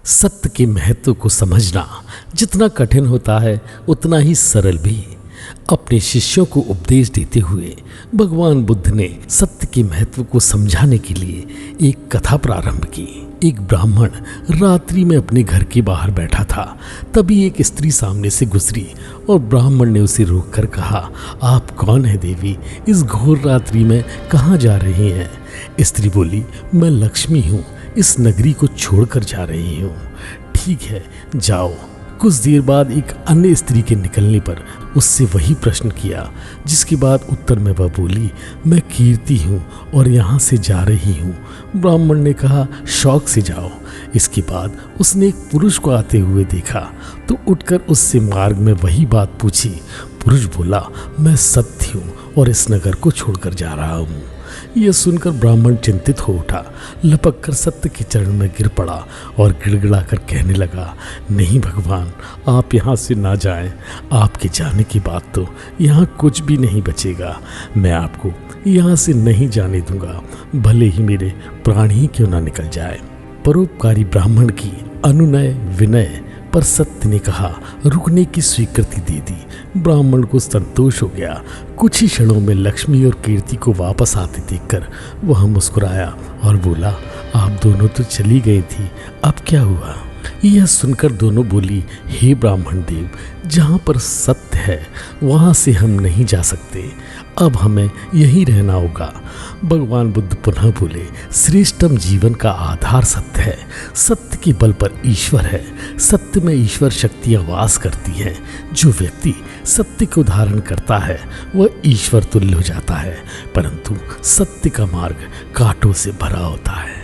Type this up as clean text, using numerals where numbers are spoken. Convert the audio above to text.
सत्य के महत्व को समझना जितना कठिन होता है उतना ही सरल भी। अपने शिष्यों को उपदेश देते हुए भगवान बुद्ध ने सत्य के महत्व को समझाने के लिए एक कथा प्रारंभ की। एक ब्राह्मण रात्रि में अपने घर के बाहर बैठा था। तभी एक स्त्री सामने से गुजरी और ब्राह्मण ने उसे रोककर कहा, आप कौन है देवी? इस घोर रात्रि में कहाँ जा रही हैं? स्त्री बोली, मैं लक्ष्मी हूँ, इस नगरी को छोड़कर जा रही हूँ। ठीक है, जाओ। कुछ देर बाद एक अन्य स्त्री के निकलने पर उससे वही प्रश्न किया, जिसके बाद उत्तर में वह बोली, मैं कीर्ति हूँ और यहाँ से जा रही हूँ। ब्राह्मण ने कहा, शौक से जाओ। इसके बाद उसने एक पुरुष को आते हुए देखा तो उठकर उससे मार्ग में वही बात पूछी। पुरुष बोला, मैं सत्य हूँ और इस नगर को छोड़कर जा रहा हूँ। यह सुनकर ब्राह्मण चिंतित हो उठा, लपक कर सत्य के चरण में गिर पड़ा और गिड़गिड़ा कर कहने लगा, नहीं भगवान, आप यहाँ से ना जाएं। आपके जाने के बाद तो यहाँ कुछ भी नहीं बचेगा। मैं आपको यहाँ से नहीं जाने दूंगा, भले ही मेरे प्राण ही क्यों ना निकल जाए। परोपकारी ब्राह्मण की अनुनय विनय पर सत्य ने कहा, रुकने की स्वीकृति दे दी। ब्राह्मण को संतोष हो गया। कुछ ही क्षणों में लक्ष्मी और कीर्ति को वापस आते देखकर वह मुस्कुराया और बोला, आप दोनों तो चली गई थी, अब क्या हुआ? यह सुनकर दोनों बोली, हे ब्राह्मण देव, जहाँ पर सत्य है वहाँ से हम नहीं जा सकते, अब हमें यहीं रहना होगा। भगवान बुद्ध पुनः बोले, श्रेष्ठतम जीवन का आधार सत्य है। सत्य के बल पर ईश्वर है। सत्य में ईश्वर शक्तियाँ वास करती हैं। जो व्यक्ति सत्य को धारण करता है वह ईश्वर तुल्य हो जाता है, परंतु सत्य का मार्ग कांटों से भरा होता है।